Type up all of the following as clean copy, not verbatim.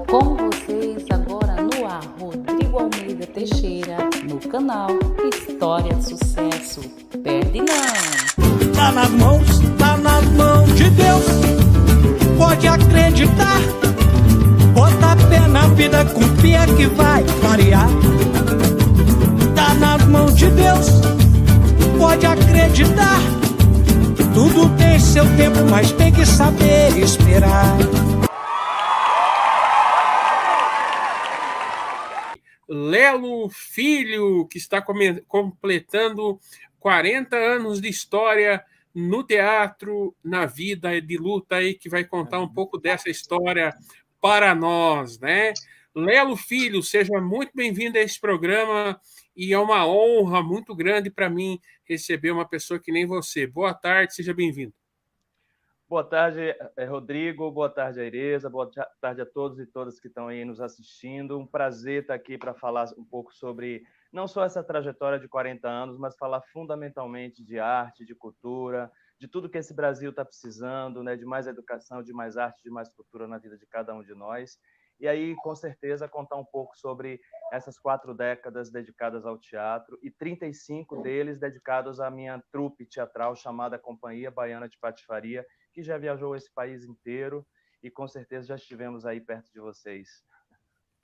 Com vocês agora no ar, Rodrigo Almeida Teixeira, no canal História de Sucesso. Perde não! Tá nas mãos de Deus, pode acreditar. Bota pé na vida, confia que vai variar. Tá nas mãos de Deus, pode acreditar. Tudo tem seu tempo, mas tem que saber esperar. Lelo Filho, que está completando 40 anos de história no teatro, na vida de luta, aí, que vai contar um pouco dessa história para nós, né? Lelo Filho, seja muito bem-vindo a esse programa e é uma honra muito grande para mim receber uma pessoa que nem você. Boa tarde, seja bem-vindo. Boa tarde, Rodrigo. Boa tarde, Aireza. Boa tarde a todos e todas que estão aí nos assistindo. Um prazer estar aqui para falar um pouco sobre não só essa trajetória de 40 anos, mas falar fundamentalmente de arte, de cultura, de tudo que esse Brasil está precisando, né? De mais educação, de mais arte, de mais cultura na vida de cada um de nós. E aí, com certeza, contar um pouco sobre essas 4 décadas dedicadas ao teatro e 35 deles dedicados à minha trupe teatral chamada Companhia Baiana de Patifaria, que já viajou esse país inteiro e com certeza já estivemos aí perto de vocês.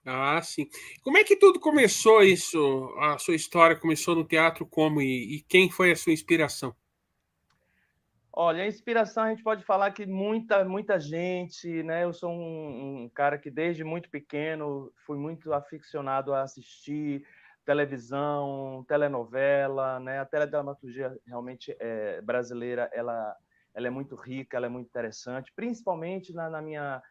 Ah, sim. Como é que tudo começou isso? A sua história começou no teatro como e quem foi a sua inspiração? Olha, a inspiração a gente pode falar que muita gente, né? Eu sou um cara que desde muito pequeno fui muito aficionado a assistir televisão, telenovela, né? A teledramaturgia realmente brasileira, ela é muito rica, ela é muito interessante, principalmente na minha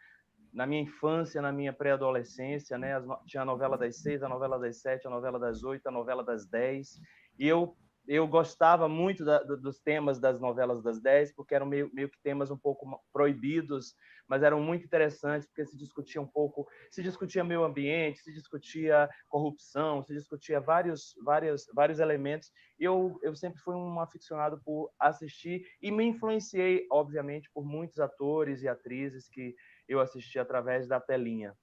infância, na minha pré-adolescência, né? Tinha a novela das 6, a novela das 7, a novela das 8, a novela das 10, e eu gostava muito dos temas das novelas das 10, porque eram meio que temas um pouco proibidos, mas eram muito interessantes, porque se discutia meio ambiente, se discutia corrupção, se discutia vários elementos. E eu sempre fui um aficionado por assistir e me influenciei, obviamente, por muitos atores e atrizes que eu assisti através da telinha.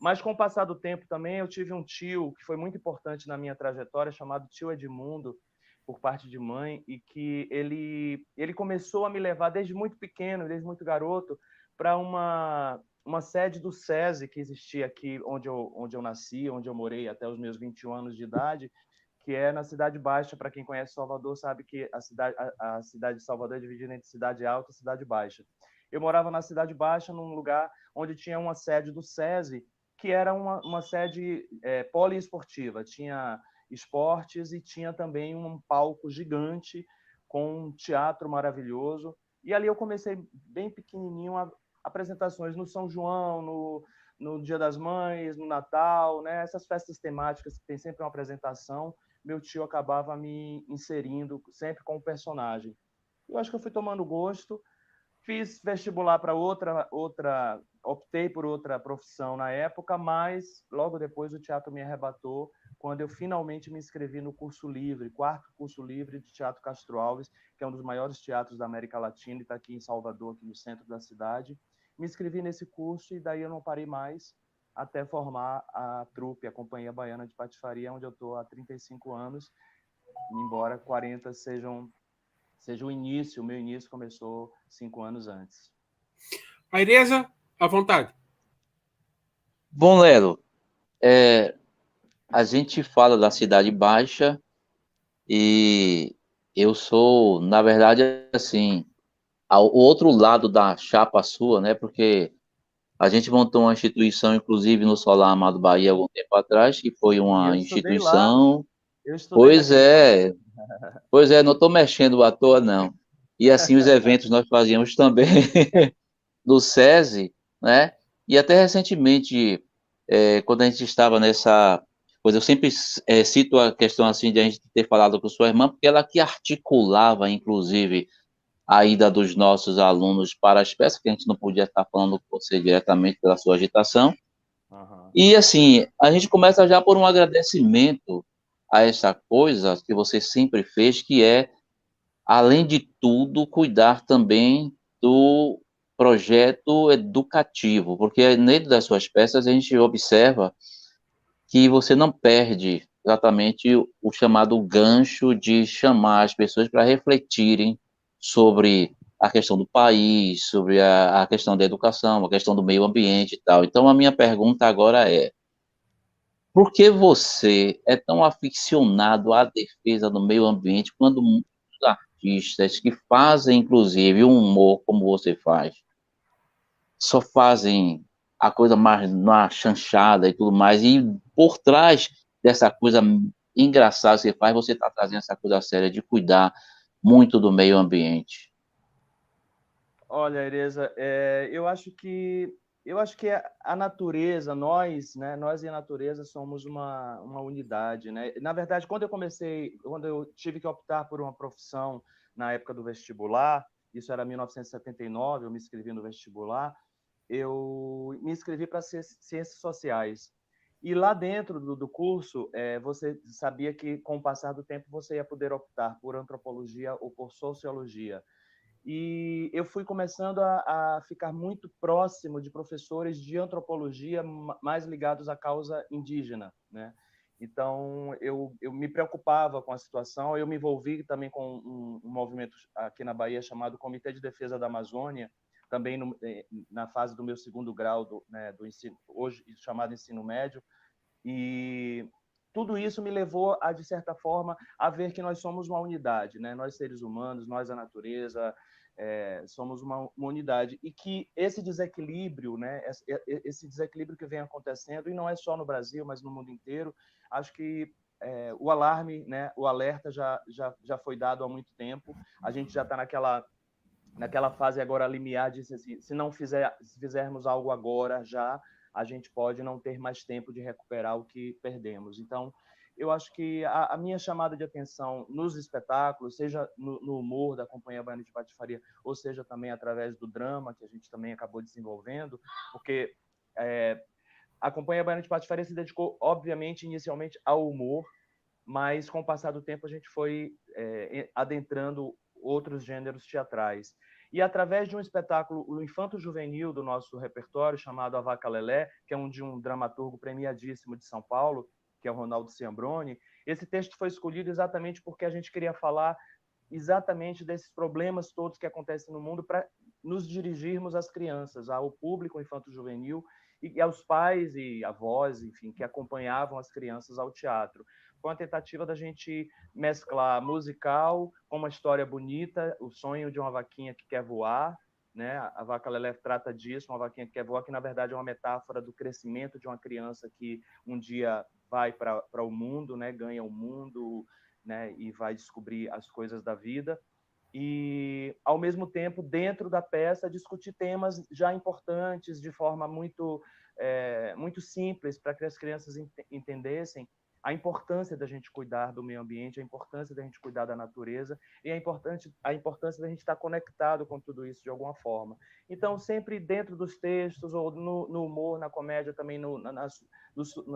Mas, com o passar do tempo também, eu tive um tio que foi muito importante na minha trajetória, chamado tio Edmundo, por parte de mãe, e que ele começou a me levar desde muito pequeno, desde muito garoto, para uma sede do SESI que existia aqui onde eu nasci, onde eu morei até os meus 21 anos de idade, que é na Cidade Baixa. Para quem conhece Salvador, sabe que a cidade de Salvador é dividida entre Cidade Alta e Cidade Baixa. Eu morava na Cidade Baixa, num lugar onde tinha uma sede do SESI, que era uma sede poliesportiva. Tinha esportes e tinha também um palco gigante com um teatro maravilhoso. E ali eu comecei bem pequenininho apresentações no São João, no Dia das Mães, no Natal, né? Essas festas temáticas que tem sempre uma apresentação. Meu tio acabava me inserindo sempre com o personagem. Eu acho que eu fui tomando gosto. Fiz vestibular para optei por outra profissão na época, mas logo depois o teatro me arrebatou quando eu finalmente me inscrevi no curso livre, 4º curso livre de Teatro Castro Alves, que é um dos maiores teatros da América Latina e está aqui em Salvador, aqui no centro da cidade. Me inscrevi nesse curso e daí eu não parei mais até formar a trupe, a Companhia Baiana de Patifaria, onde eu estou há 35 anos, embora 40 seja o início. O meu início começou 5 anos antes. Aireza, à vontade. Bom, Lelo, a gente fala da Cidade Baixa e eu sou, na verdade, assim, o outro lado da chapa sua, né? Porque a gente montou uma instituição, inclusive, no Solar Amado Bahia, algum tempo atrás, que foi uma instituição... Eu estudei Pois é, não estou mexendo à toa, não. E assim, os eventos nós fazíamos também no SESI, né? E até recentemente, quando a gente estava nessa coisa, eu sempre cito a questão assim de a gente ter falado com sua irmã, porque ela que articulava, inclusive, a ida dos nossos alunos para as peças, que a gente não podia estar falando com você diretamente pela sua agitação. Uhum. E assim, a gente começa já por um agradecimento a essa coisa que você sempre fez, que é, além de tudo, cuidar também do projeto educativo, porque dentro das suas peças a gente observa que você não perde exatamente o chamado gancho de chamar as pessoas para refletirem sobre a questão do país, sobre a questão da educação, a questão do meio ambiente e tal. Então, a minha pergunta agora é: por que você é tão aficionado à defesa do meio ambiente quando muitos artistas que fazem, inclusive, um humor como você faz, só fazem a coisa mais na chanchada e tudo mais, e por trás dessa coisa engraçada que você faz, você está trazendo essa coisa séria de cuidar muito do meio ambiente? Olha, Ereza, eu acho que a natureza, nós, né, nós e a natureza somos uma unidade, né? Na verdade, quando eu tive que optar por uma profissão na época do vestibular, isso era 1979, eu me inscrevi no vestibular, eu me inscrevi para ciências sociais. E lá dentro do curso, você sabia que, com o passar do tempo, você ia poder optar por antropologia ou por sociologia. E eu fui começando a ficar muito próximo de professores de antropologia mais ligados à causa indígena, né? Então, eu me preocupava com a situação, eu me envolvi também com um movimento aqui na Bahia chamado Comitê de Defesa da Amazônia, também na fase do meu segundo grau né, do ensino, hoje chamado ensino médio, e tudo isso me levou a, de certa forma, a ver que nós somos uma unidade, né? Nós seres humanos, nós a natureza, somos uma unidade, e que esse desequilíbrio, né? Esse desequilíbrio que vem acontecendo, e não é só no Brasil, mas no mundo inteiro, acho que o alarme, né? O alerta já foi dado há muito tempo. A gente já está naquela fase agora limiar, disse assim, se fizermos algo agora, já, a gente pode não ter mais tempo de recuperar o que perdemos. Então, eu acho que a minha chamada de atenção nos espetáculos, seja no humor da Companhia Baiana de Patifaria, ou seja também através do drama, que a gente também acabou desenvolvendo, porque a Companhia Baiana de Patifaria se dedicou, obviamente, inicialmente ao humor, mas com o passar do tempo a gente foi adentrando outros gêneros teatrais. E através de um espetáculo, o infanto-juvenil do nosso repertório, chamado A Vaca Lelé, que é de um dramaturgo premiadíssimo de São Paulo, que é o Ronaldo Ciambrone, esse texto foi escolhido exatamente porque a gente queria falar exatamente desses problemas todos que acontecem no mundo para nos dirigirmos às crianças, ao público infanto-juvenil e aos pais e avós, enfim, que acompanhavam as crianças ao teatro. Foi uma tentativa da gente mesclar musical com uma história bonita, o sonho de uma vaquinha que quer voar, né? A Vaca Lelé trata disso, uma vaquinha que quer voar, que na verdade é uma metáfora do crescimento de uma criança que um dia vai para o mundo, né? Ganha o mundo, né? E vai descobrir as coisas da vida. E, ao mesmo tempo, dentro da peça, discutir temas já importantes de forma muito simples, para que as crianças entendessem a importância da gente cuidar do meio ambiente, a importância da gente cuidar da natureza e a importância da gente estar conectado com tudo isso de alguma forma. Então, sempre dentro dos textos, ou no humor, na comédia, também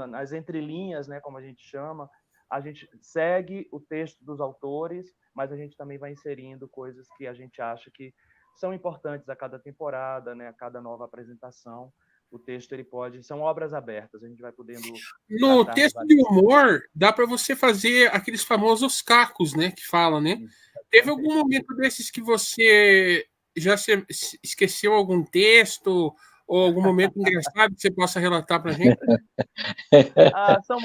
nas entrelinhas, né, como a gente chama, a gente segue o texto dos autores, mas a gente também vai inserindo coisas que a gente acha que são importantes a cada temporada, né, a cada nova apresentação. O texto são obras abertas, a gente vai podendo. No texto de humor, dá para você fazer aqueles famosos cacos, né? Que fala, né? Teve algum momento desses que você já esqueceu algum texto ou algum momento engraçado que você possa relatar para a gente? São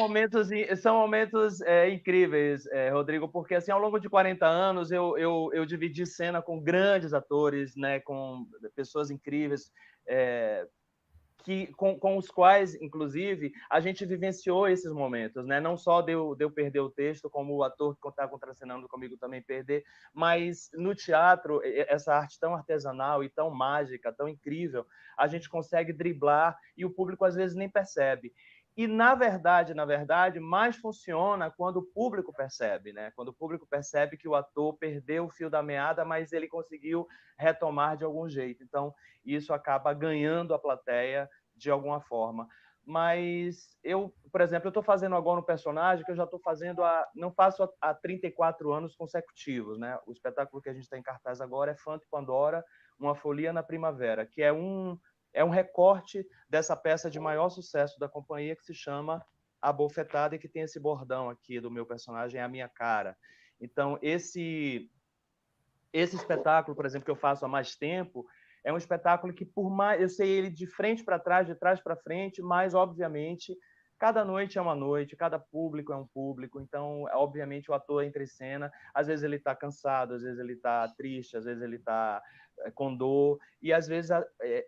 momentos incríveis, Rodrigo, porque assim, ao longo de 40 anos eu dividi cena com grandes atores, né, com pessoas incríveis, com os quais, inclusive, a gente vivenciou esses momentos, né? Não só de eu perder o texto, como o ator que está contracenando comigo também perder, mas no teatro, essa arte tão artesanal e tão mágica, tão incrível, a gente consegue driblar e o público às vezes nem percebe. E, na verdade, mais funciona quando o público percebe, né? Quando o público percebe que o ator perdeu o fio da meada, mas ele conseguiu retomar de algum jeito. Então, isso acaba ganhando a plateia de alguma forma. Mas por exemplo, eu estou fazendo agora um personagem que eu já estou fazendo não faço há 34 anos consecutivos, né? O espetáculo que a gente está em cartaz agora é Fanto e Pandora, Uma Folia na Primavera, que é um recorte dessa peça de maior sucesso da companhia, que se chama A Bofetada, e que tem esse bordão aqui do meu personagem, A Minha Cara. Então, esse espetáculo, por exemplo, que eu faço há mais tempo, é um espetáculo que, por mais eu sei ele de frente para trás, de trás para frente, mas, obviamente, cada noite é uma noite, cada público é um público. Então, obviamente, o ator entra em cena, às vezes ele está cansado, às vezes ele está triste, às vezes ele está com dor, e às vezes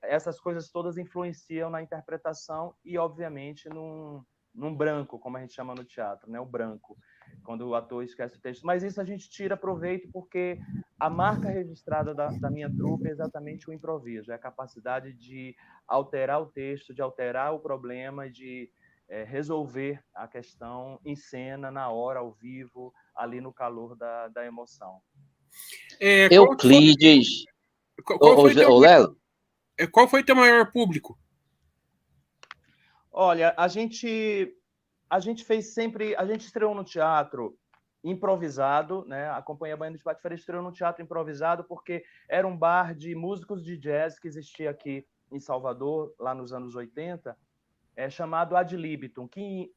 essas coisas todas influenciam na interpretação e, obviamente, num branco, como a gente chama no teatro, né? O branco, quando o ator esquece o texto. Mas isso a gente tira proveito, porque a marca registrada da minha trupe é exatamente o improviso, é a capacidade de alterar o texto, de alterar o problema, de resolver a questão em cena, na hora, ao vivo, ali no calor da emoção. Euclides... Lelo? Qual foi teu maior público? Olha, a gente fez sempre... A gente estreou no teatro improvisado, né? A Companhia Baiana de Patifaria estreou no teatro improvisado porque era um bar de músicos de jazz que existia aqui em Salvador, lá nos anos 80, chamado ad libitum, que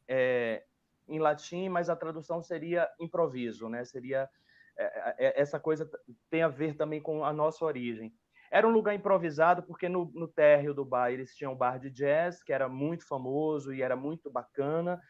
em latim, mas a tradução seria improviso, né? Seria essa coisa tem a ver também com a nossa origem. Era um lugar improvisado porque no térreo do bar eles tinham um bar de jazz que era muito famoso e era muito bacana,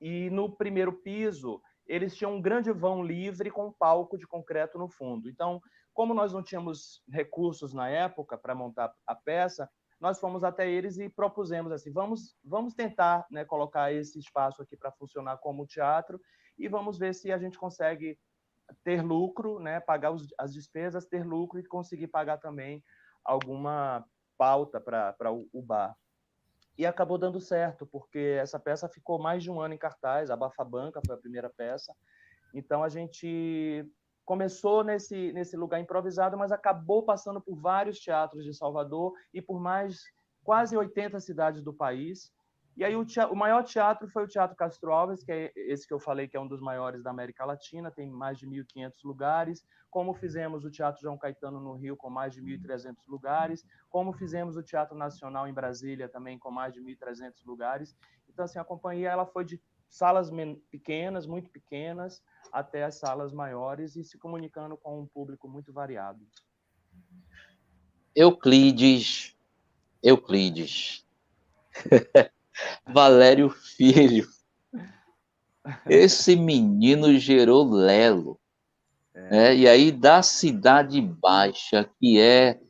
e no primeiro piso eles tinham um grande vão livre com um palco de concreto no fundo. Então, como nós não tínhamos recursos na época para montar a peça, nós fomos até eles e propusemos assim, vamos tentar, né, colocar esse espaço aqui para funcionar como teatro e vamos ver se a gente consegue ter lucro, né, pagar as despesas, ter lucro e conseguir pagar também alguma pauta para o bar. E acabou dando certo, porque essa peça ficou mais de um ano em cartaz, a Bafabanca foi a primeira peça. Então, a gente começou nesse lugar improvisado, mas acabou passando por vários teatros de Salvador e por mais quase 80 cidades do país. E aí o maior teatro foi o Teatro Castro Alves, que é esse que eu falei que é um dos maiores da América Latina, tem mais de 1.500 lugares, como fizemos o Teatro João Caetano no Rio, com mais de 1.300 lugares, como fizemos o Teatro Nacional em Brasília, também com mais de 1.300 lugares. Então, assim, a companhia ela foi de salas pequenas, muito pequenas, até as salas maiores e se comunicando com um público muito variado. Euclides. Valério Filho. Esse menino gerou Lelo. Né? E aí, da Cidade Baixa, que é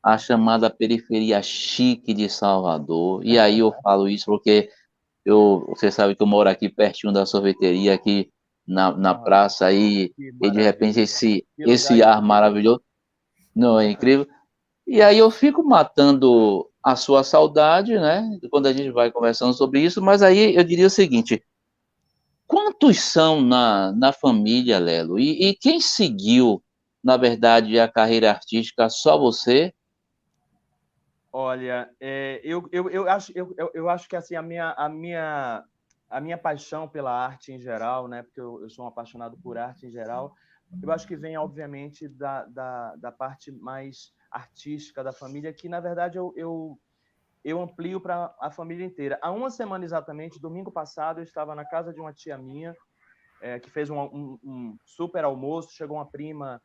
a chamada periferia chique de Salvador, e aí eu falo isso porque você sabe que eu moro aqui pertinho da sorveteria, aqui na praça, aí, e de repente esse ar maravilhoso, não é incrível? E aí eu fico matando a sua saudade, né? Quando a gente vai conversando sobre isso, mas aí eu diria o seguinte: quantos são na família, Lelo? E quem seguiu, na verdade, a carreira artística? Só você? Olha, eu acho que assim a minha paixão pela arte em geral, né? Porque eu sou um apaixonado por arte em geral. Eu acho que vem, obviamente, da parte mais artística da família, que na verdade eu amplio para a família inteira. Há uma semana exatamente, domingo passado, eu estava na casa de uma tia minha que fez um super almoço. Chegou uma prima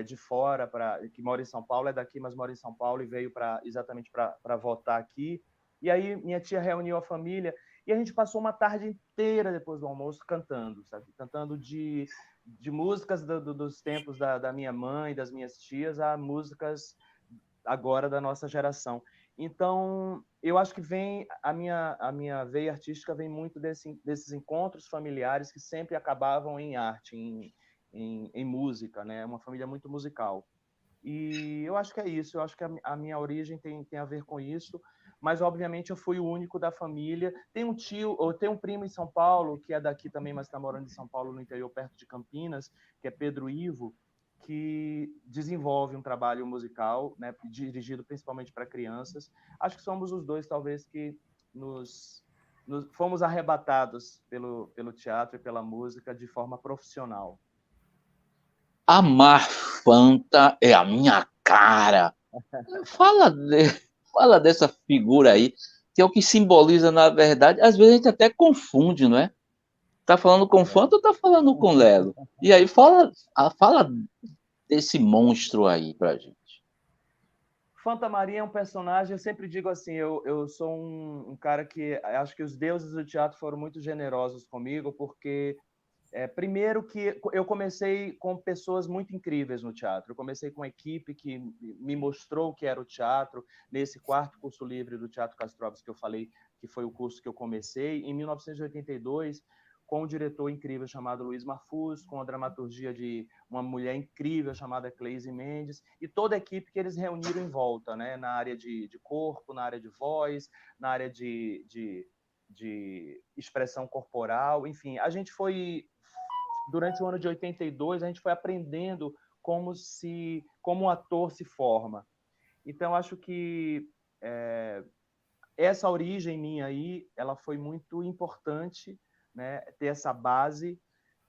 de fora, que mora em São Paulo, é daqui, mas mora em São Paulo e veio exatamente para votar aqui. E aí minha tia reuniu a família e a gente passou uma tarde inteira depois do almoço cantando, sabe? Cantando de músicas dos tempos da minha mãe, das minhas tias, a músicas agora da nossa geração. Então, eu acho que vem a minha veia artística vem muito desses encontros familiares que sempre acabavam em arte, em música, né? Uma família muito musical. E eu acho que é isso. Eu acho que a minha origem tem a ver com isso. Mas, obviamente, eu fui o único da família. Tem um primo em São Paulo, que é daqui também, mas está morando em São Paulo, no interior, perto de Campinas, que é Pedro Ivo, que desenvolve um trabalho musical, né, dirigido principalmente para crianças. Acho que somos os dois, talvez, que fomos arrebatados pelo teatro e pela música de forma profissional. A Marfanta é a minha cara. Fala, fala dessa figura aí, que é o que simboliza, na verdade, às vezes a gente até confunde, não é? Tá falando com Fanta ou tá falando com Lelo? E aí fala desse monstro aí pra gente. Fanta Maria é um personagem, eu sempre digo assim, eu sou um cara que acho que os deuses do teatro foram muito generosos comigo, porque primeiro que eu comecei com pessoas muito incríveis no teatro. Eu comecei com uma equipe que me mostrou o que era o teatro, nesse quarto curso livre do Teatro Castrovski que eu falei, que foi o curso que eu comecei, em 1982, com um diretor incrível chamado Luiz Marfus, com a dramaturgia de uma mulher incrível chamada Cleise Mendes, e toda a equipe que eles reuniram em volta, né? Na área de corpo, na área de voz, na área de expressão corporal, enfim, a gente foi durante o ano de 82, a gente foi aprendendo como um ator se forma. Então, acho que essa origem minha aí, ela foi muito importante, né, ter essa base,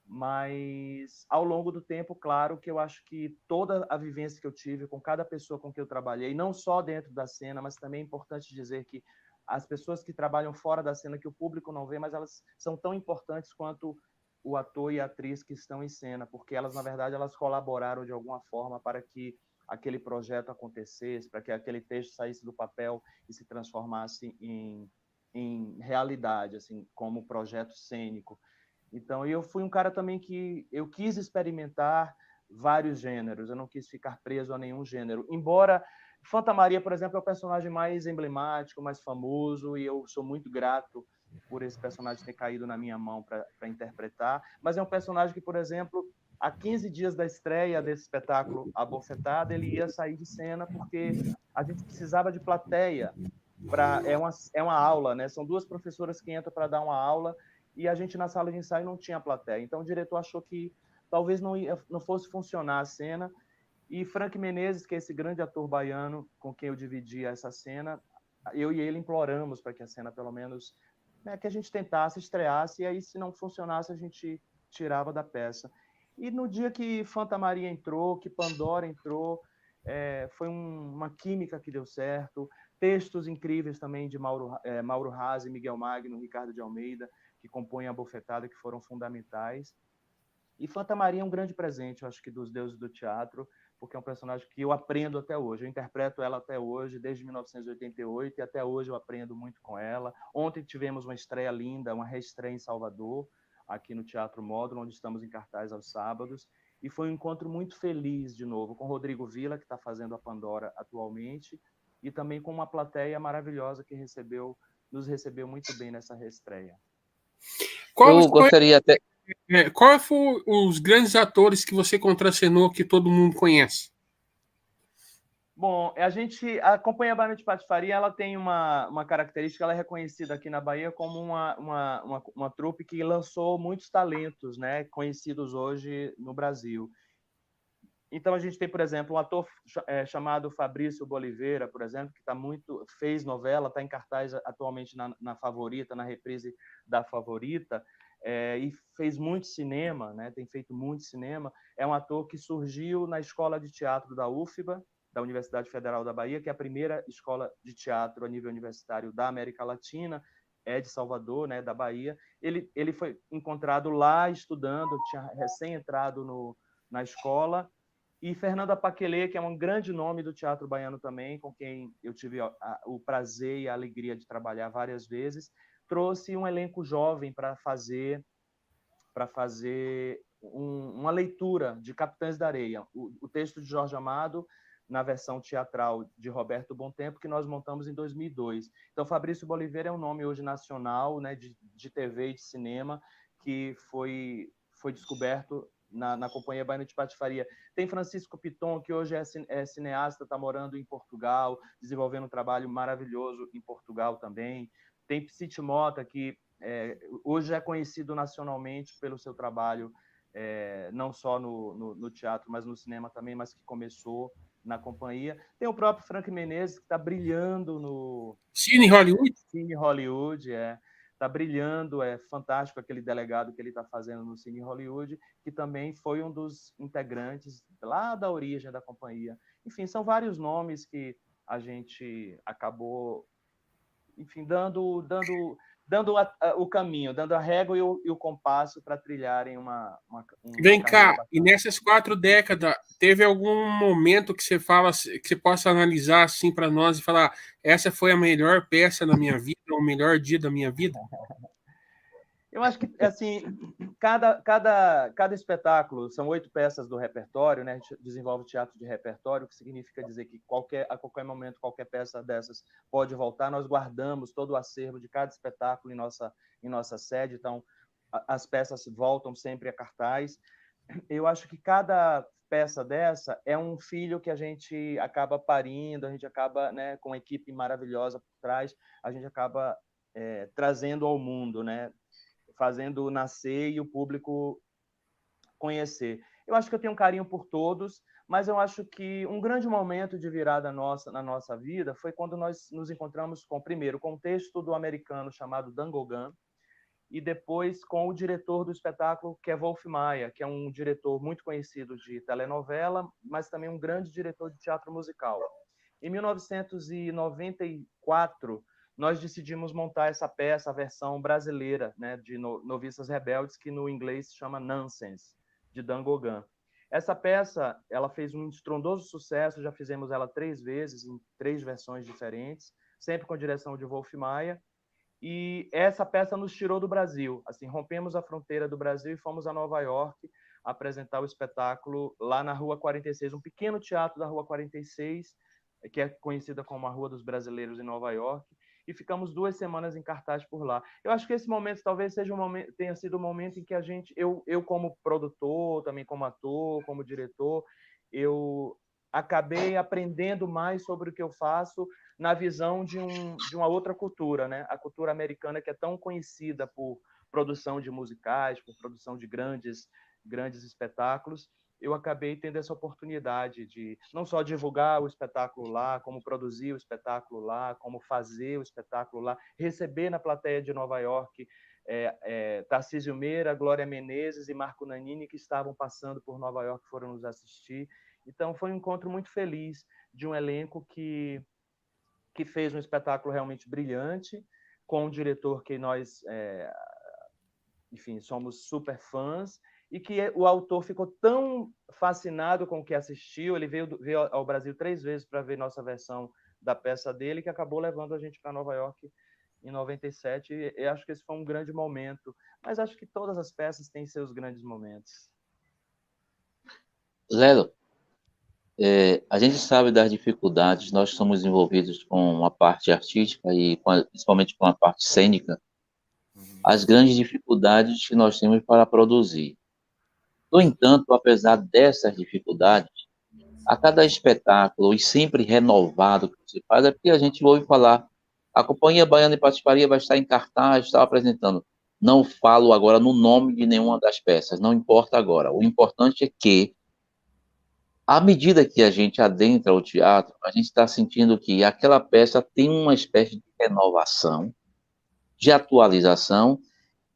mas ao longo do tempo, claro que eu acho que toda a vivência que eu tive com cada pessoa com que eu trabalhei, não só dentro da cena, mas também é importante dizer que as pessoas que trabalham fora da cena, que o público não vê, mas elas são tão importantes quanto o ator e a atriz que estão em cena, porque elas, na verdade, elas colaboraram de alguma forma para que aquele projeto acontecesse, para que aquele texto saísse do papel e se transformasse em realidade, assim, como projeto cênico. Então, eu fui um cara também que eu quis experimentar vários gêneros, eu não quis ficar preso a nenhum gênero. Embora Fanta Maria, por exemplo, é o personagem mais emblemático, mais famoso, e eu sou muito grato por esse personagem ter caído na minha mão para interpretar, mas é um personagem que, por exemplo, há 15 dias da estreia desse espetáculo A Bofetada, ele ia sair de cena porque a gente precisava de plateia. É uma aula, né? São duas professoras que entram para dar uma aula e a gente na sala de ensaio não tinha plateia. Então o diretor achou que talvez não fosse funcionar a cena. E Frank Menezes, que é esse grande ator baiano com quem eu dividia essa cena, eu e ele imploramos para que a cena, pelo menos, né, que a gente tentasse, estreasse, e aí, se não funcionasse, a gente tirava da peça. E no dia que Fanta Maria entrou, que Pandora entrou, foi uma química que deu certo. Textos incríveis também de Mauro Razzi, Miguel Magno, Ricardo de Almeida, que compõem a Bofetada, que foram fundamentais. E Fanta Maria é um grande presente, eu acho que, dos deuses do teatro, porque é um personagem que eu aprendo até hoje. Eu interpreto ela até hoje, desde 1988, e até hoje eu aprendo muito com ela. Ontem tivemos uma estreia linda, uma reestreia em Salvador, aqui no Teatro Módulo, onde estamos em cartaz aos sábados. E foi um encontro muito feliz, de novo, com Rodrigo Villa, que está fazendo a Pandora atualmente, e também com uma plateia maravilhosa que nos recebeu muito bem nessa reestreia. Eu gostaria até... Qual foram os grandes atores que você contracenou que todo mundo conhece? Bom, a Companhia Baiana de Patifaria, ela tem uma característica, ela é reconhecida aqui na Bahia como uma trupe que lançou muitos talentos, né, conhecidos hoje no Brasil. Então a gente tem, por exemplo, um ator chamado Fabrício Boliveira, por exemplo, que fez novela, está em cartaz atualmente na Favorita, na reprise da Favorita, e fez muito cinema, né, tem feito muito cinema. É um ator que surgiu na Escola de Teatro da UFBA, da Universidade Federal da Bahia, que é a primeira escola de teatro a nível universitário da América Latina, é de Salvador, né, da Bahia. Ele foi encontrado lá estudando, tinha recém entrado na escola. E Fernanda Paquelê, que é um grande nome do teatro baiano também, com quem eu tive o prazer e a alegria de trabalhar várias vezes, trouxe um elenco jovem para fazer uma leitura de Capitães da Areia, o texto de Jorge Amado, na versão teatral de Roberto Bontempo, que nós montamos em 2002. Então, Fabrício Boliveira é um nome hoje nacional, né, de TV e de cinema, que foi descoberto na Companhia Baiana de Patifaria. Tem Francisco Piton, que hoje é cineasta, está morando em Portugal, desenvolvendo um trabalho maravilhoso em Portugal também. Tem Psite Mota, que hoje é conhecido nacionalmente pelo seu trabalho, não só no teatro, mas no cinema também, mas que começou na companhia. Tem o próprio Frank Menezes, que está brilhando no Cine Hollywood? Cine Hollywood, está brilhando, é fantástico aquele delegado que ele está fazendo no Cine Hollywood, que também foi um dos integrantes lá da origem da companhia. enfim, são vários nomes que a gente acabou, enfim, dando o caminho, dando a régua e o compasso para trilharem uma Vem carreira cá, e bacana. nessas 4 décadas, teve algum momento que você fala, que você possa analisar assim para nós e falar, essa foi a melhor peça na minha vida, o melhor dia da minha vida? Eu acho que, assim, cada espetáculo, são 8 peças do repertório, né? A gente desenvolve teatro de repertório, o que significa dizer que a qualquer momento, qualquer peça dessas pode voltar. Nós guardamos todo o acervo de cada espetáculo em nossa sede, então as peças voltam sempre a cartaz. Eu acho que cada peça dessa é um filho que a gente acaba parindo, a gente acaba, né, com uma equipe maravilhosa por trás, a gente acaba trazendo ao mundo, né? Fazendo nascer e o público conhecer. Eu acho que eu tenho um carinho por todos, mas eu acho que um grande momento de virada na nossa vida foi quando nós nos encontramos com, primeiro, com o texto do americano chamado Dangogan, e depois com o diretor do espetáculo, que é Wolf Maia, que é um diretor muito conhecido de telenovela, mas também um grande diretor de teatro musical. Em 1994, nós decidimos montar essa peça, a versão brasileira, né, de Noviças Rebeldes, que no inglês se chama Nonsense, de Dangogan. Essa peça, ela fez um estrondoso sucesso, já fizemos ela 3 vezes, em 3 versões diferentes, sempre com a direção de Wolf Maia, e essa peça nos tirou do Brasil. Assim, rompemos a fronteira do Brasil e fomos a Nova York apresentar o espetáculo lá na Rua 46, um pequeno teatro da Rua 46, que é conhecida como a Rua dos Brasileiros em Nova York, e ficamos 2 semanas em cartaz por lá. Eu acho que esse momento talvez seja tenha sido o momento em que eu como produtor, também como ator, como diretor, eu acabei aprendendo mais sobre o que eu faço na visão de uma outra cultura, né? A cultura americana, que é tão conhecida por produção de musicais, por produção de grandes espetáculos. Eu acabei tendo essa oportunidade de não só divulgar o espetáculo lá, como produzir o espetáculo lá, como fazer o espetáculo lá, receber na plateia de Nova York Tarcísio Meira, Glória Menezes e Marco Nanini, que estavam passando por Nova York, foram nos assistir. Então, foi um encontro muito feliz de um elenco que fez um espetáculo realmente brilhante, com um diretor que nós, enfim, somos super fãs, e que o autor ficou tão fascinado com o que assistiu, ele veio ao Brasil 3 vezes para ver nossa versão da peça dele, que acabou levando a gente para Nova York em 97, e eu acho que esse foi um grande momento, mas acho que todas as peças têm seus grandes momentos. Lelo, a gente sabe das dificuldades, nós somos envolvidos com a parte artística e principalmente com a parte cênica, as grandes dificuldades que nós temos para produzir. No entanto, apesar dessas dificuldades, a cada espetáculo e sempre renovado que se faz, é porque a gente ouve falar, a Companhia Baiana de Patifaria vai estar em cartaz, está apresentando. Não falo agora no nome de nenhuma das peças, não importa agora. O importante é que, à medida que a gente adentra o teatro, a gente está sentindo que aquela peça tem uma espécie de renovação, de atualização,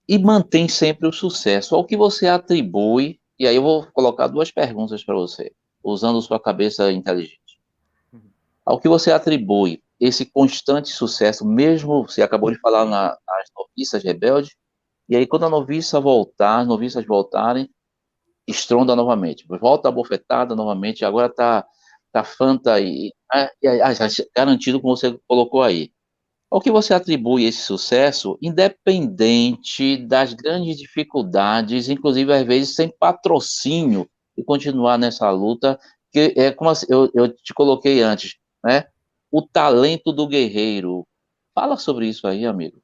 e mantém sempre o sucesso. Ao que você atribui, e aí eu vou colocar 2 perguntas para você, usando sua cabeça inteligente. Ao que você atribui esse constante sucesso, mesmo você acabou de falar nas Noviças Rebeldes, e aí quando as noviças voltarem, estronda novamente, volta a bofetada novamente, agora tá Fanta garantido como você colocou aí. Ao que você atribui esse sucesso, independente das grandes dificuldades, inclusive às vezes sem patrocínio, e continuar nessa luta, que é como eu te coloquei antes, né? O talento do guerreiro. Fala sobre isso aí, amigo.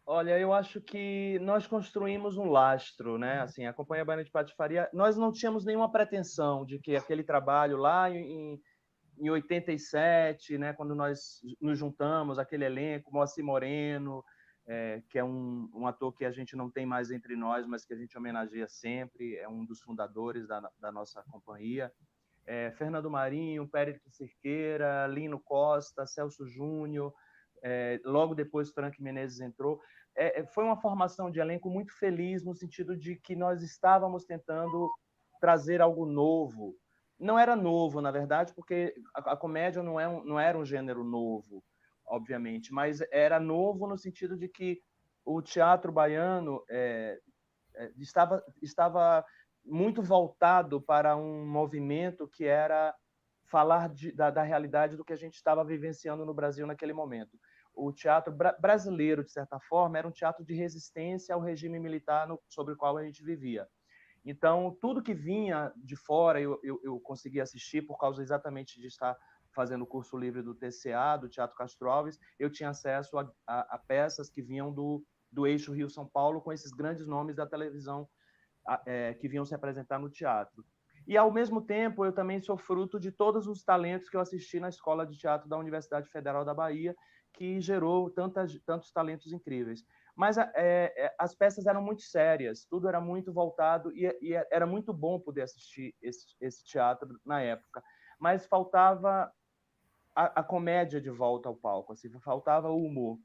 Olha, eu acho que nós construímos um lastro, né? Assim, a Companhia Baiana de Patifaria, nós não tínhamos nenhuma pretensão de que aquele trabalho lá em 87, né, quando nós nos juntamos, aquele elenco, Moacir Moreno, que é um ator que a gente não tem mais entre nós, mas que a gente homenageia sempre, é um dos fundadores da nossa companhia. Fernando Marinho, Péricles Cerqueira, Lino Costa, Celso Júnior, logo depois Frank Menezes entrou. Foi uma formação de elenco muito feliz, no sentido de que nós estávamos tentando trazer algo novo não era novo, na verdade, porque a comédia não era um gênero novo, obviamente, mas era novo no sentido de que o teatro baiano estava muito voltado para um movimento que era falar da realidade do que a gente estava vivenciando no Brasil naquele momento. O teatro brasileiro, de certa forma, era um teatro de resistência ao regime militar sobre o qual a gente vivia. Então, tudo que vinha de fora, eu conseguia assistir por causa exatamente de estar fazendo o curso livre do TCA, do Teatro Castro Alves. Eu tinha acesso a peças que vinham do eixo Rio-São Paulo, com esses grandes nomes da televisão que vinham se apresentar no teatro. E, ao mesmo tempo, eu também sou fruto de todos os talentos que eu assisti na Escola de Teatro da Universidade Federal da Bahia, que gerou tantos talentos incríveis. Mas as peças eram muito sérias, tudo era muito voltado, e era muito bom poder assistir esse teatro na época. Mas faltava a comédia de volta ao palco, assim, faltava o humor.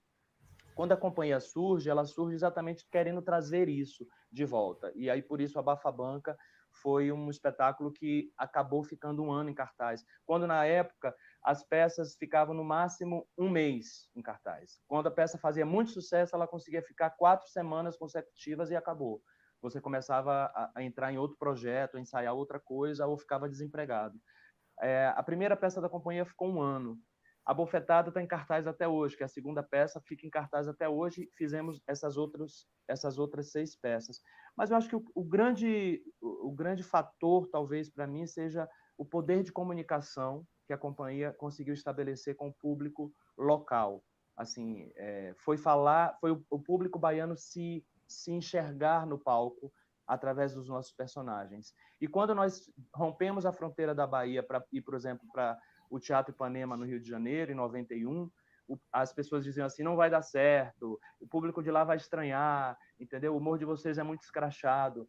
Quando a companhia surge, ela surge exatamente querendo trazer isso de volta. E aí, por isso, a Bafa-Banca foi um espetáculo que acabou ficando um ano em cartaz. Quando, na época, as peças ficavam no máximo um mês em cartaz. Quando a peça fazia muito sucesso, ela conseguia ficar 4 semanas consecutivas e acabou. Você começava a entrar em outro projeto, a ensaiar outra coisa, ou ficava desempregado. A primeira peça da companhia ficou um ano. A Bofetada está em cartaz até hoje, que é a segunda peça, fica em cartaz até hoje. Fizemos essas outras 6 peças. Mas eu acho que o grande fator, talvez, para mim, seja o poder de comunicação que a companhia conseguiu estabelecer com o público local. Assim, foi o público baiano se enxergar no palco através dos nossos personagens. E quando nós rompemos a fronteira da Bahia para ir, por exemplo, para o Teatro Ipanema, no Rio de Janeiro, em 91, as pessoas diziam assim, não vai dar certo, o público de lá vai estranhar, entendeu? O humor de vocês é muito escrachado.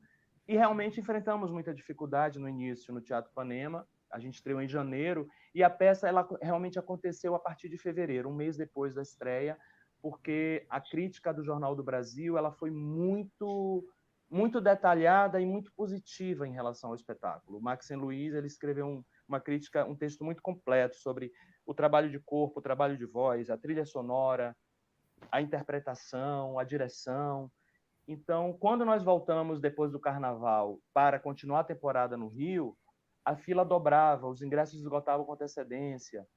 E realmente enfrentamos muita dificuldade no início no Teatro Ipanema. A gente estreou em janeiro e a peça ela realmente aconteceu a partir de fevereiro, um mês depois da estreia, porque a crítica do Jornal do Brasil ela foi muito detalhada e muito positiva em relação ao espetáculo. O Maxen Luiz ele escreveu uma crítica, um texto muito completo sobre o trabalho de corpo, o trabalho de voz, a trilha sonora, a interpretação, a direção. Então, quando nós voltamos depois do Carnaval para continuar a temporada no Rio, a fila dobrava, os ingressos esgotavam com antecedência.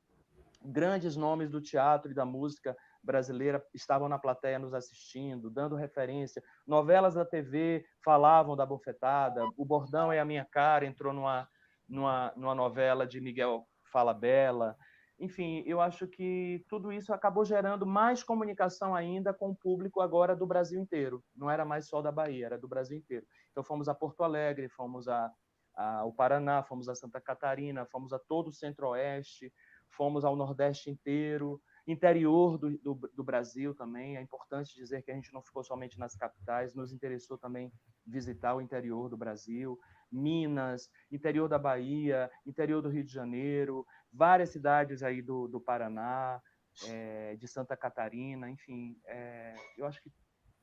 Grandes nomes do teatro e da música brasileira estavam na plateia nos assistindo, dando referência. Novelas da TV falavam da Bofetada. O Bordão é a Minha Cara entrou numa novela de Miguel Falabella. Enfim, eu acho que tudo isso acabou gerando mais comunicação ainda com o público agora do Brasil inteiro. Não era mais só da Bahia, era do Brasil inteiro. Então fomos a Porto Alegre, fomos ao Paraná, fomos a Santa Catarina, fomos a todo o Centro-Oeste, fomos ao Nordeste inteiro, interior do Brasil também. É importante dizer que a gente não ficou somente nas capitais, nos interessou também visitar o interior do Brasil, Minas, interior da Bahia, interior do Rio de Janeiro, várias cidades aí do Paraná, de Santa Catarina, enfim. Eu acho que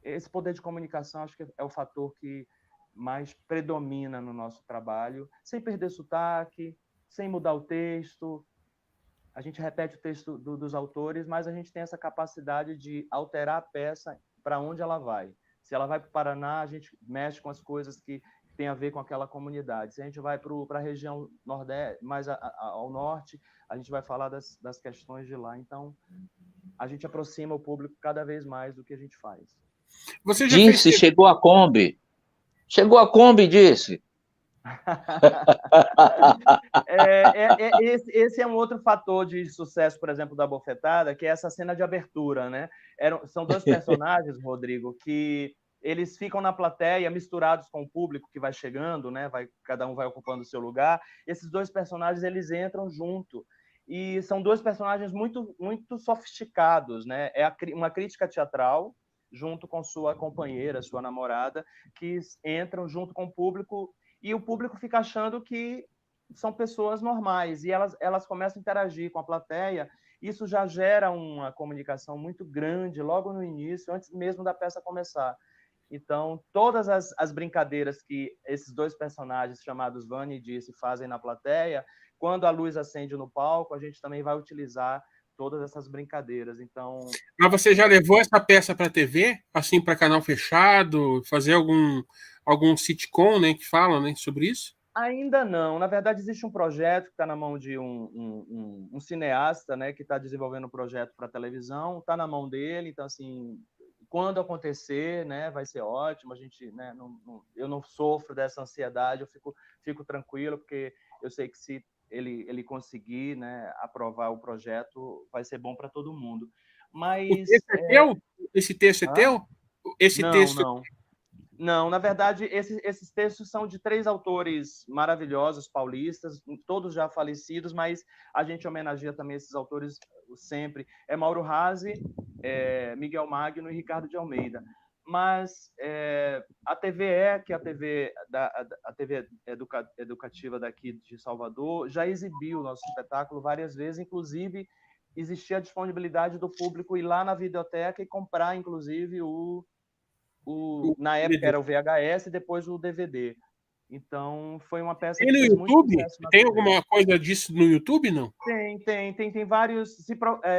esse poder de comunicação acho que é o fator que mais predomina no nosso trabalho, sem perder sotaque, sem mudar o texto. A gente repete o texto dos autores, mas a gente tem essa capacidade de alterar a peça para onde ela vai. Se ela vai para o Paraná, a gente mexe com as coisas que tem a ver com aquela comunidade. Se a gente vai para a região nordeste, mais ao norte, a gente vai falar das questões de lá. Então, a gente aproxima o público cada vez mais do que a gente faz. Você já disse, chegou a Kombi. Chegou a Kombi, disse. Esse é um outro fator de sucesso, por exemplo, da Bofetada, que é essa cena de abertura, né? São 2 personagens, Rodrigo, que eles ficam na plateia misturados com o público que vai chegando, né? Cada um vai ocupando o seu lugar. Esses 2 personagens eles entram junto e são 2 personagens muito muito sofisticados, né? Uma crítica teatral junto com sua companheira, sua namorada, que entram junto com o público e o público fica achando que são pessoas normais e elas começam a interagir com a plateia. Isso já gera uma comunicação muito grande logo no início, antes mesmo da peça começar. Então, todas as brincadeiras que esses dois personagens chamados Vânia e Disse fazem na plateia, quando a luz acende no palco, a gente também vai utilizar todas essas brincadeiras. Então, Mas você já levou essa peça para a TV, assim, para canal fechado, fazer algum sitcom, né, que fala, né, sobre isso? ainda não. Na verdade, existe um projeto que está na mão de um cineasta, né, que está desenvolvendo um projeto para televisão, está na mão dele. Então, assim, quando acontecer, né, vai ser ótimo. A gente, né, eu não sofro dessa ansiedade, eu fico tranquilo, porque eu sei que se ele conseguir, né, aprovar o projeto, vai ser bom para todo mundo. O Mas, texto é teu? Esse texto é hã? teu? Esse Não, texto. não. Não, na verdade, esses textos são de 3 autores maravilhosos, paulistas, todos já falecidos, mas a gente homenageia também esses autores sempre. É Mauro Razzi, Miguel Magno e Ricardo de Almeida. Mas a TVE, que é a TV educativa daqui de Salvador, já exibiu o nosso espetáculo várias vezes, inclusive existia a disponibilidade do público ir lá na videoteca e comprar, inclusive, na época era o VHS e depois o DVD. Então, foi uma peça Tem que no fez muito YouTube? sucesso na Tem TV. alguma coisa disso no YouTube, não? Tem vários.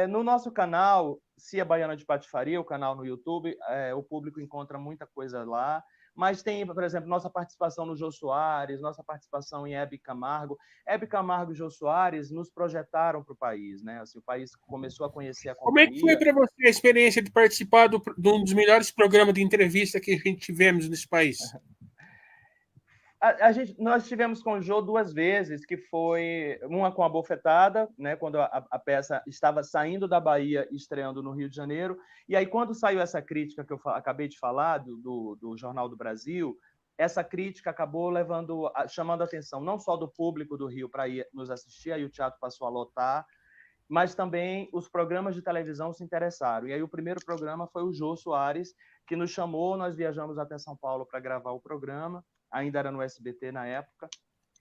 No nosso canal, Cia Baiana de Patifaria, o canal no YouTube, o público encontra muita coisa lá. Mas tem, por exemplo, nossa participação no Jô Soares, nossa participação em Hebe Camargo. Hebe Camargo e Jô Soares nos projetaram para o país, né? Assim, o país começou a conhecer a Como é que foi companhia. para você a experiência de participar de um dos melhores programas de entrevista que a gente tivemos nesse país? Nós estivemos com o Jô 2 vezes, que foi uma com a Bofetada, né, quando a peça estava saindo da Bahia e estreando no Rio de Janeiro. E aí, quando saiu essa crítica que eu acabei de falar, do Jornal do Brasil, essa crítica acabou chamando a atenção não só do público do Rio para ir nos assistir, aí o teatro passou a lotar, mas também os programas de televisão se interessaram. E aí o primeiro programa foi o Jô Soares, que nos chamou, nós viajamos até São Paulo para gravar o programa, ainda era no SBT na época,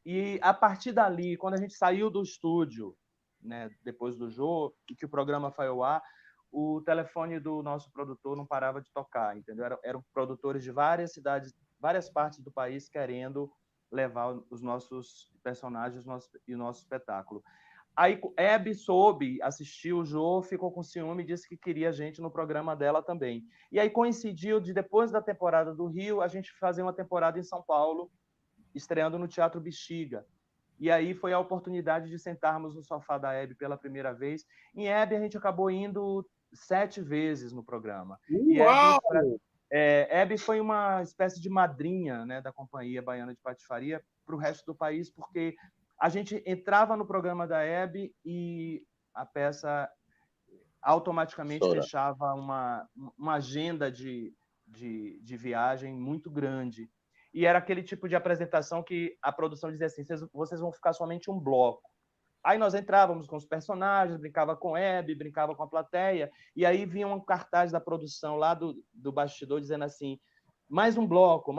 e a partir dali, quando a gente saiu do estúdio, né, depois do Jô, e que o programa foi ao ar, o telefone do nosso produtor não parava de tocar, entendeu? Eram produtores de várias cidades, várias partes do país querendo levar os nossos personagens e o nosso espetáculo. Aí Hebe soube, assistiu o Jô, ficou com ciúme e disse que queria a gente no programa dela também. E aí coincidiu de, depois da temporada do Rio, a gente fazer uma temporada em São Paulo, estreando no Teatro Bexiga. E aí foi a oportunidade de sentarmos no sofá da Hebe pela primeira vez. Em Hebe, a gente acabou indo 7 vezes no programa. E Uau! Hebe foi uma espécie de madrinha, né, da Companhia Baiana de Patifaria para o resto do país, porque a gente entrava no programa da Hebe e a peça automaticamente fechava uma agenda de viagem muito grande. E era aquele tipo de apresentação que a produção dizia assim, vocês vão ficar somente um bloco. Aí nós entrávamos com os personagens, brincava com Hebe, brincava com a plateia, e aí vinha um cartaz da produção lá do bastidor dizendo assim, mais um bloco,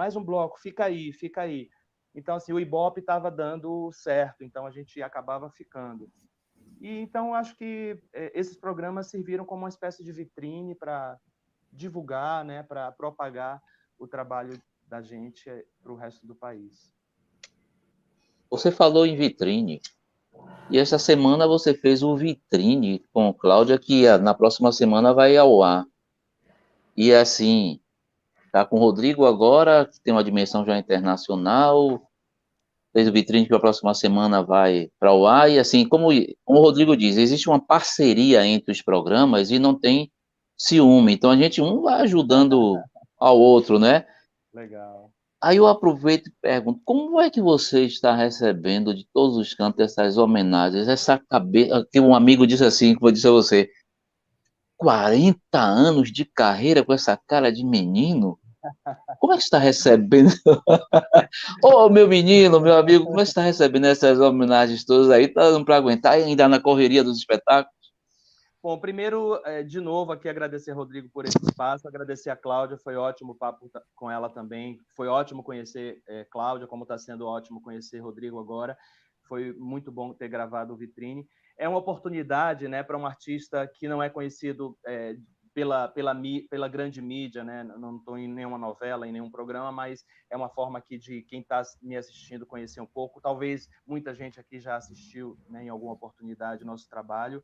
fica aí, fica aí. Então, assim, o Ibope estava dando certo, então a gente acabava ficando. E então acho que esses programas serviram como uma espécie de vitrine para divulgar, né, para propagar o trabalho da gente para o resto do país. Você falou em vitrine, e esta semana você fez o vitrine com Cláudia, que na próxima semana vai ao ar. E assim, tá com o Rodrigo agora, que tem uma dimensão já internacional, fez o vitrine que a próxima semana vai para o ar, e assim, como o Rodrigo diz, existe uma parceria entre os programas e não tem ciúme, então a gente um vai ajudando ao outro, né? Legal. Aí eu aproveito e pergunto, como é que você está recebendo de todos os cantos essas homenagens, essa cabeça, que um amigo disse assim, que eu disse a você, 40 anos de carreira com essa cara de menino? Como é que você está recebendo? Ô, meu menino, meu amigo, como é que você está recebendo essas homenagens todas aí? Tá dando para aguentar ainda na correria dos espetáculos? Bom, primeiro, de novo, aqui agradecer Rodrigo por esse espaço, agradecer a Cláudia, foi ótimo o papo com ela também, foi ótimo conhecer Cláudia, como está sendo ótimo conhecer Rodrigo agora, foi muito bom ter gravado o Vitrine. É uma oportunidade, né, para um artista que não é conhecido pela grande mídia, né? Não estou em nenhuma novela, em nenhum programa, mas é uma forma aqui de quem está me assistindo conhecer um pouco. Talvez muita gente aqui já assistiu, né, em alguma oportunidade o nosso trabalho.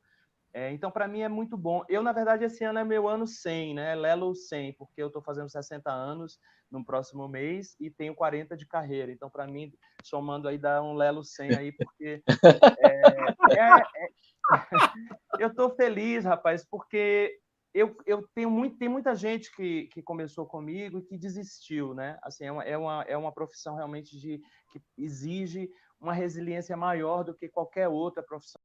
Então, para mim, é muito bom. Eu, na verdade, esse ano é meu ano 100, né? Lelo 100, porque eu estou fazendo 60 anos no próximo mês e tenho 40 de carreira. Então, para mim, somando aí, dá um Lelo 100 aí, porque eu estou feliz, rapaz, porque eu tem muita gente que começou comigo e que desistiu, né? Assim, é uma profissão realmente que exige uma resiliência maior do que qualquer outra profissão